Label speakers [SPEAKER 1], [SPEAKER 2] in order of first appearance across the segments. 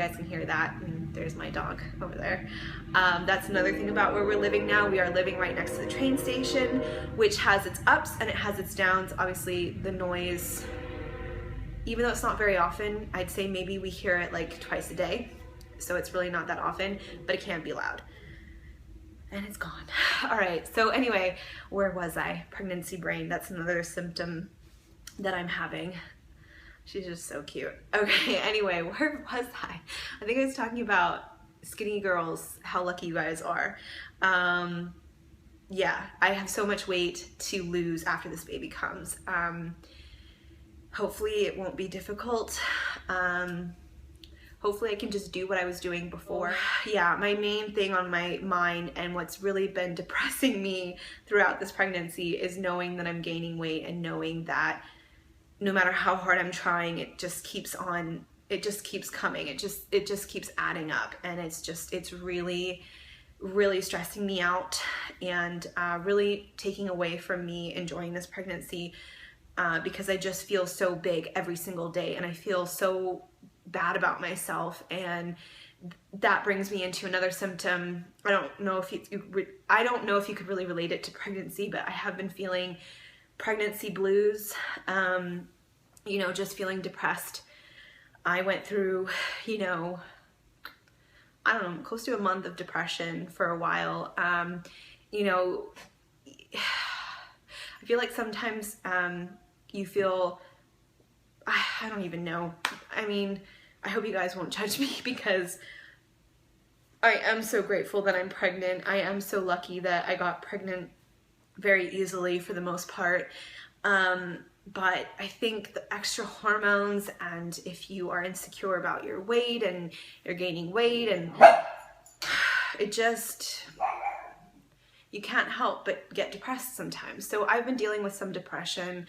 [SPEAKER 1] guys can hear that. And there's my dog over there. That's another thing about where we're living now. We are living right next to the train station, which has its ups and it has its downs. Obviously the noise, even though it's not very often, I'd say maybe we hear it like twice a day. So it's really not that often, but it can be loud. And it's gone. All right, so anyway, where was I? Pregnancy brain, that's another symptom that I'm having. She's just so cute. Okay, anyway, where was I? I think I was talking about skinny girls, how lucky you guys are. Yeah, I have so much weight to lose after this baby comes. Hopefully it won't be difficult. Hopefully I can just do what I was doing before. Yeah, my main thing on my mind and what's really been depressing me throughout this pregnancy is knowing that I'm gaining weight and knowing that no matter how hard I'm trying, it just keeps on, it just keeps coming. It just keeps adding up, and it's really, really stressing me out and really taking away from me enjoying this pregnancy because I just feel so big every single day, and I feel so bad about myself, and that brings me into another symptom. I don't know if you could really relate it to pregnancy, but I have been feeling pregnancy blues, you know, just feeling depressed. I went through, you know, I don't know, close to a month of depression for a while. You know, I feel like sometimes you feel, I don't even know. I mean, I hope you guys won't judge me because I am so grateful that I'm pregnant. I am so lucky that I got pregnant very easily for the most part. But I think the extra hormones, and if you are insecure about your weight and you're gaining weight, and it just, you can't help but get depressed sometimes. So I've been dealing with some depression.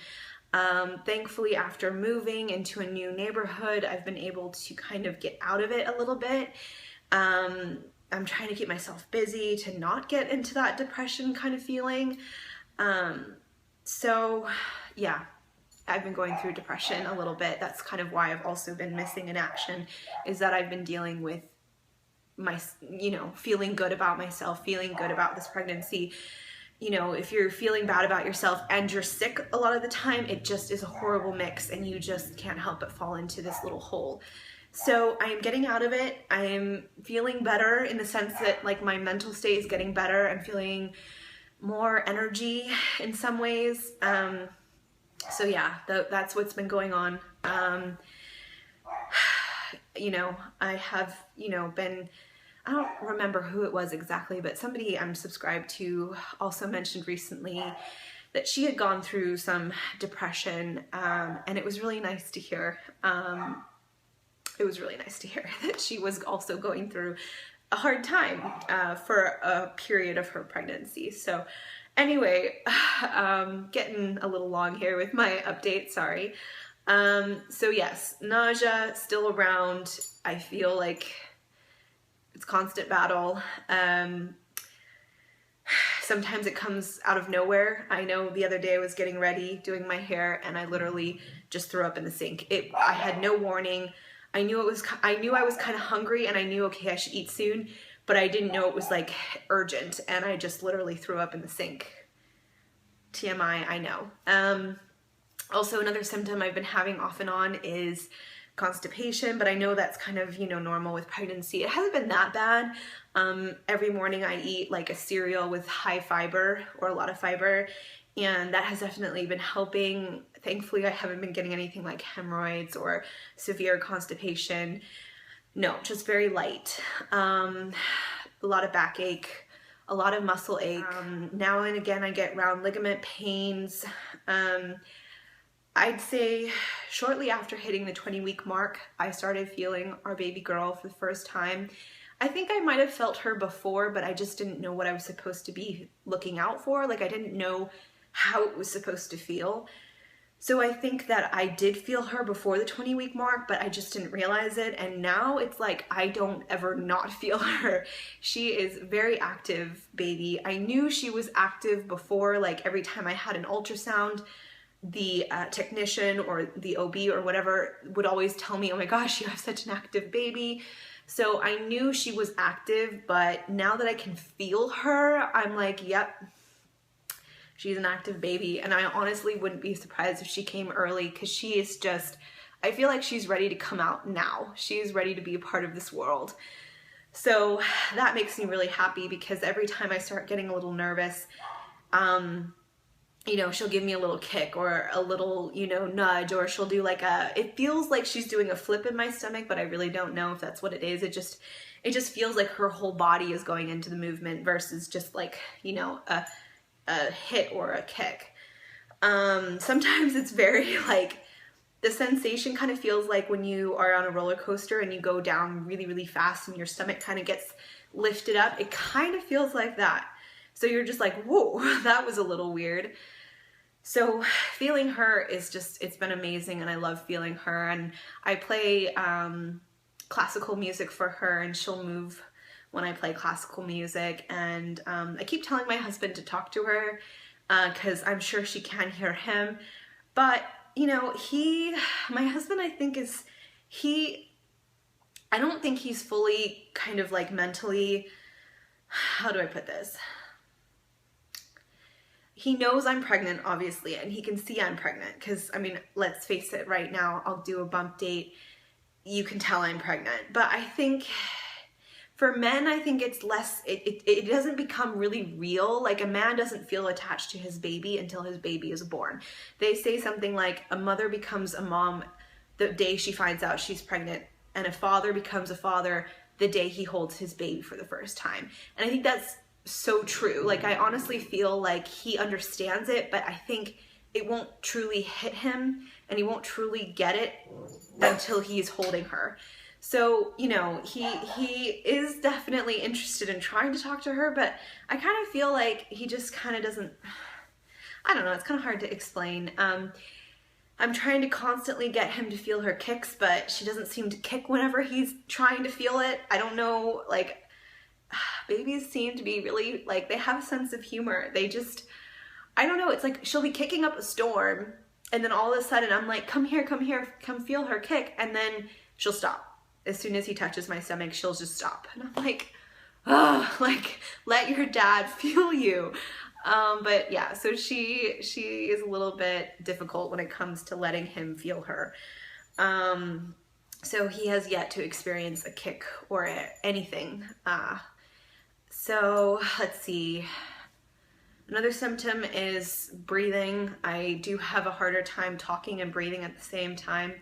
[SPEAKER 1] Thankfully, after moving into a new neighborhood, I've been able to kind of get out of it a little bit. I'm trying to keep myself busy to not get into that depression kind of feeling. So yeah, I've been going through depression a little bit. That's kind of why I've also been missing in action, is that I've been dealing with my, you know, feeling good about myself, feeling good about this pregnancy. You know, if you're feeling bad about yourself and you're sick a lot of the time, it just is a horrible mix, and you just can't help but fall into this little hole. So I am getting out of it. I am feeling better in the sense that like my mental state is getting better. I'm feeling more energy in some ways. So yeah, that's what's been going on. You know, I have, you know, been, I don't remember who it was exactly, but somebody I'm subscribed to also mentioned recently that she had gone through some depression, and it was really nice to hear. It was really nice to hear that she was also going through a hard time for a period of her pregnancy. So anyway, getting a little long here with my update, sorry. So yes, nausea still around. I feel like it's constant battle. Sometimes it comes out of nowhere. I know the other day I was getting ready, doing my hair, and I literally just threw up in the sink. I had no warning. I knew I was kind of hungry, and I knew, okay, I should eat soon, but I didn't know it was like urgent, and I just literally threw up in the sink. TMI, I know. Also, another symptom I've been having off and on is constipation, but I know that's kind of, you know, normal with pregnancy. It hasn't been that bad. Every morning I eat like a cereal with high fiber or a lot of fiber, and that has definitely been helping. Thankfully, I haven't been getting anything like hemorrhoids or severe constipation. No, just very light. A lot of backache, a lot of muscle ache. Now and again, I get round ligament pains. I'd say shortly after hitting the 20-week mark, I started feeling our baby girl for the first time. I think I might have felt her before, but I just didn't know what I was supposed to be looking out for. Like, I didn't know how it was supposed to feel. So I think that I did feel her before the 20-week mark, but I just didn't realize it. And now it's like I don't ever not feel her. She is very active, baby. I knew she was active before, like every time I had an ultrasound, the technician or the OB or whatever would always tell me, oh my gosh, you have such an active baby. So I knew she was active, but now that I can feel her, I'm like, yep, she's an active baby. And I honestly wouldn't be surprised if she came early, because she is just, I feel like she's ready to come out now. She's ready to be a part of this world. So that makes me really happy, because every time I start getting a little nervous, you know, she'll give me a little kick or a little, you know, nudge, or she'll do like it feels like she's doing a flip in my stomach, but I really don't know if that's what it is. It just feels like her whole body is going into the movement versus just like, you know, a hit or a kick. Sometimes it's very like, the sensation kind of feels like when you are on a roller coaster and you go down really, really fast and your stomach kind of gets lifted up. It kind of feels like that. So you're just like, whoa, that was a little weird. So feeling her is just, it's been amazing, and I love feeling her. And I play classical music for her, and she'll move when I play classical music. And I keep telling my husband to talk to her because I'm sure she can hear him. But, you know, my husband, I think I don't think he's fully kind of like mentally, how do I put this? He knows I'm pregnant, obviously, and he can see I'm pregnant because, I mean, let's face it, right now, I'll do a bump date. You can tell I'm pregnant. But I think for men, I think it's less, it doesn't become really real. Like, a man doesn't feel attached to his baby until his baby is born. They say something like a mother becomes a mom the day she finds out she's pregnant, and a father becomes a father the day he holds his baby for the first time. And I think that's so true. Like, I honestly feel like he understands it, but I think it won't truly hit him, and he won't truly get it until he's holding her. So, you know, he is definitely interested in trying to talk to her, but I kind of feel like he just kind of doesn't, I don't know, it's kind of hard to explain. I'm trying to constantly get him to feel her kicks, but she doesn't seem to kick whenever he's trying to feel it. I don't know, like, babies seem to be really, like, they have a sense of humor. They just, I don't know, it's like she'll be kicking up a storm, and then all of a sudden I'm like, come here, come feel her kick, and then she'll stop. As soon as he touches my stomach, she'll just stop. And I'm like, oh, like, let your dad feel you. But yeah, so she is a little bit difficult when it comes to letting him feel her. So he has yet to experience a kick or anything. So let's see. Another symptom is breathing. I do have a harder time talking and breathing at the same time.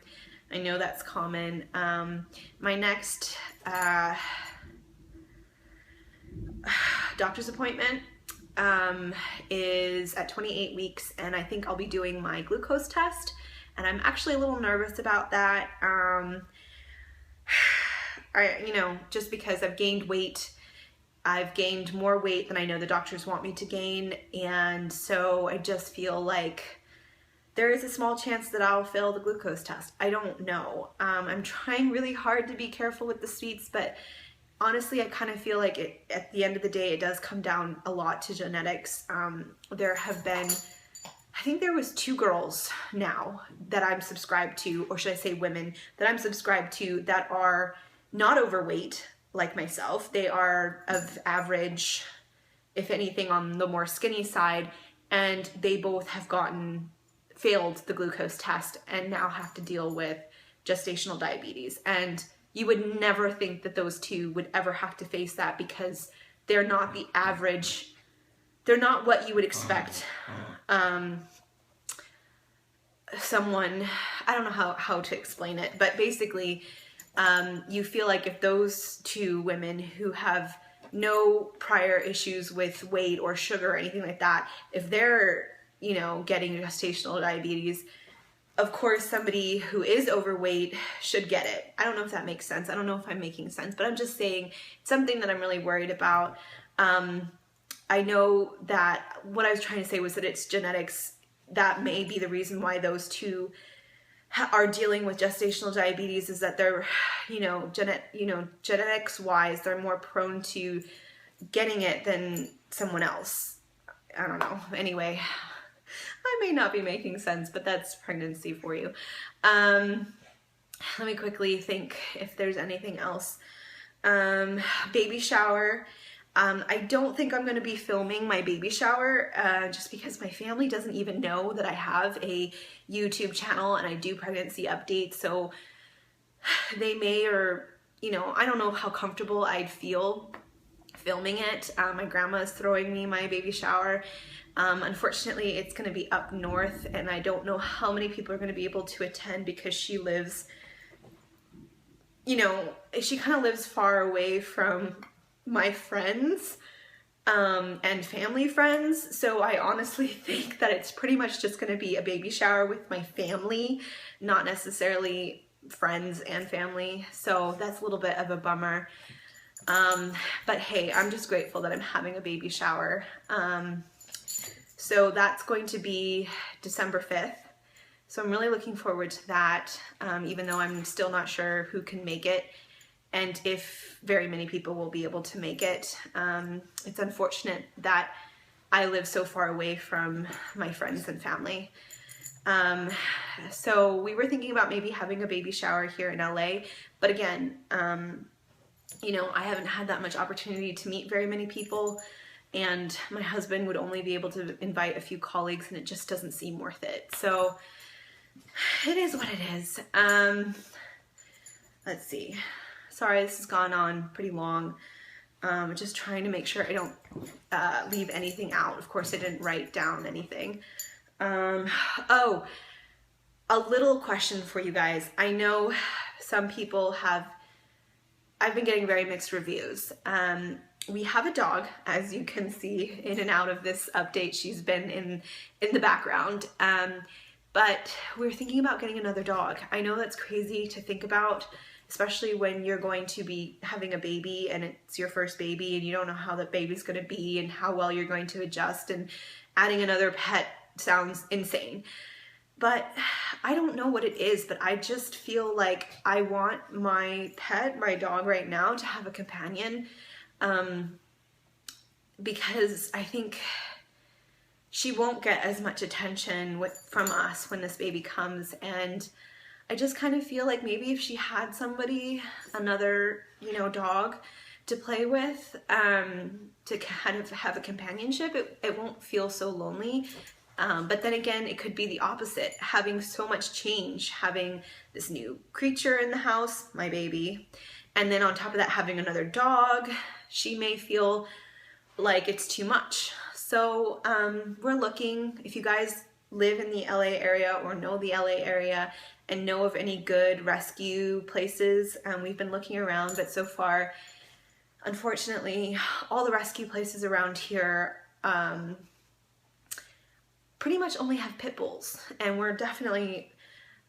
[SPEAKER 1] I know that's common. My next doctor's appointment is at 28 weeks, and I think I'll be doing my glucose test, and I'm actually a little nervous about that. You know, just because I've gained weight. I've gained more weight than I know the doctors want me to gain, and so I just feel like there is a small chance that I'll fail the glucose test. I don't know. I'm trying really hard to be careful with the sweets, but honestly, I kind of feel like at the end of the day, it does come down a lot to genetics. There have been, I think there was 2 girls now that I'm subscribed to, or should I say women, that I'm subscribed to that are not overweight like myself. They are of average, if anything, on the more skinny side, and they both have failed the glucose test and now have to deal with gestational diabetes. And you would never think that those 2 would ever have to face that, because they're not the average, they're not what you would expect someone, I don't know how to explain it, but basically you feel like if those 2 women who have no prior issues with weight or sugar or anything like that, if they're, you know, getting gestational diabetes, of course somebody who is overweight should get it. I don't know if that makes sense. I don't know if I'm making sense, but I'm just saying it's something that I'm really worried about. I know that what I was trying to say was that it's genetics. That may be the reason why those 2 are dealing with gestational diabetes, is that they're, genetics wise, they're more prone to getting it than someone else. I don't know. Anyway, I may not be making sense, but that's pregnancy for you. Let me quickly think if there's anything else. Baby shower. I don't think I'm going to be filming my baby shower just because my family doesn't even know that I have a YouTube channel and I do pregnancy updates. So they may, or, you know, I don't know how comfortable I'd feel filming it. My grandma is throwing me my baby shower. Unfortunately, it's going to be up north and I don't know how many people are going to be able to attend because she lives, you know, she kind of lives far away from my friends and family friends. So I honestly think that it's pretty much just going to be a baby shower with my family, not necessarily friends and family. So that's a little bit of a bummer. But hey, I'm just grateful that I'm having a baby shower. So that's going to be December 5th. So I'm really looking forward to that, even though I'm still not sure who can make it and if very many people will be able to make it. It's unfortunate that I live so far away from my friends and family. So we were thinking about maybe having a baby shower here in LA, but again, you know, I haven't had that much opportunity to meet very many people, and my husband would only be able to invite a few colleagues, and it just doesn't seem worth it. So it is what it is. Let's see. Sorry, this has gone on pretty long. Just trying to make sure I don't leave anything out. Of course, I didn't write down anything. Oh, a little question for you guys. I know some people have, I've been getting very mixed reviews. We have a dog, as you can see in and out of this update. She's been in the background. But we're thinking about getting another dog. I know that's crazy to think about, especially when you're going to be having a baby and it's your first baby and you don't know how the baby's going to be and how well you're going to adjust, and adding another pet sounds insane. But I don't know what it is, but I just feel like I want my pet, my dog right now, to have a companion, because I think she won't get as much attention from us when this baby comes. And I just kind of feel like maybe if she had somebody, another, you know, dog to play with, to kind of have a companionship, it won't feel so lonely. But then again, it could be the opposite, having so much change, having this new creature in the house, my baby, and then on top of that, having another dog, she may feel like it's too much. So we're looking, if you guys live in the LA area or know the LA area and know of any good rescue places, we've been looking around, but so far, unfortunately, all the rescue places around here pretty much only have pit bulls. And we're definitely,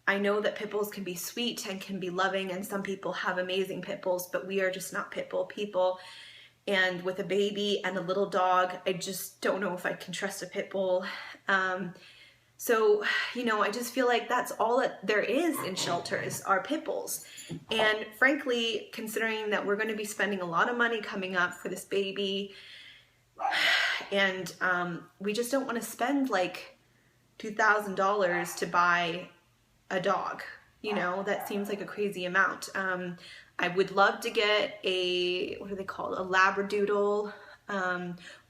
[SPEAKER 1] I know that pit bulls can be sweet and can be loving, and some people have amazing pit bulls, but we are just not pit bull people. And with a baby and a little dog, I just don't know if I can trust a pit bull. So, you know, I just feel like that's all that there is in shelters are pit bulls. And frankly, considering that we're going to be spending a lot of money coming up for this baby, and we just don't want to spend like $2,000 to buy a dog. You know, that seems like a crazy amount. I would love to get a, what are they called? A Labradoodle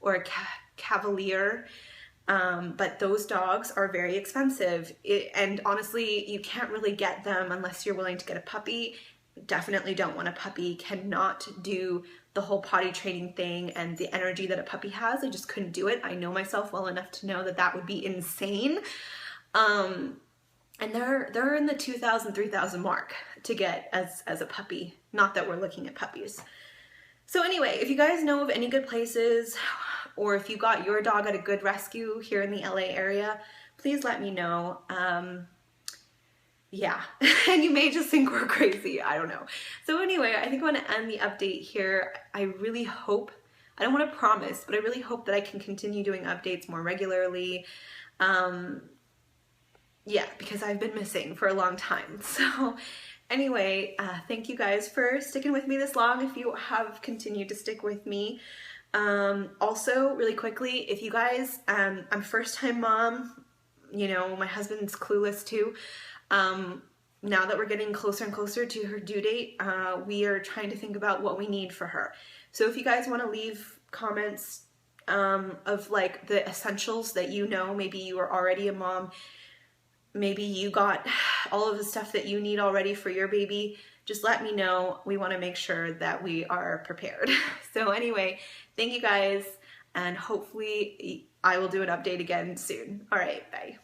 [SPEAKER 1] or a Cavalier. But those dogs are very expensive. And honestly, you can't really get them unless you're willing to get a puppy. Definitely don't want a puppy. Cannot do the whole potty training thing and the energy that a puppy has. I just couldn't do it. I know myself well enough to know that that would be insane. And they're in the 2,000, 3,000 mark to get as a puppy. Not that we're looking at puppies. So anyway, if you guys know of any good places, or if you got your dog at a good rescue here in the LA area, please let me know. Yeah, and you may just think we're crazy, I don't know. So anyway, I think I want to end the update here. I really hope, I don't want to promise, but I really hope that I can continue doing updates more regularly. Yeah, because I've been missing for a long time. So anyway, thank you guys for sticking with me this long, if you have continued to stick with me. Also, really quickly, if you guys, I'm a first-time mom. You know, my husband's clueless too. Now that we're getting closer and closer to her due date, we are trying to think about what we need for her. So if you guys want to leave comments of like the essentials that you know, maybe you are already a mom, maybe you got all of the stuff that you need already for your baby, just let me know. We want to make sure that we are prepared. So anyway, thank you guys, and hopefully I will do an update again soon. All right, bye.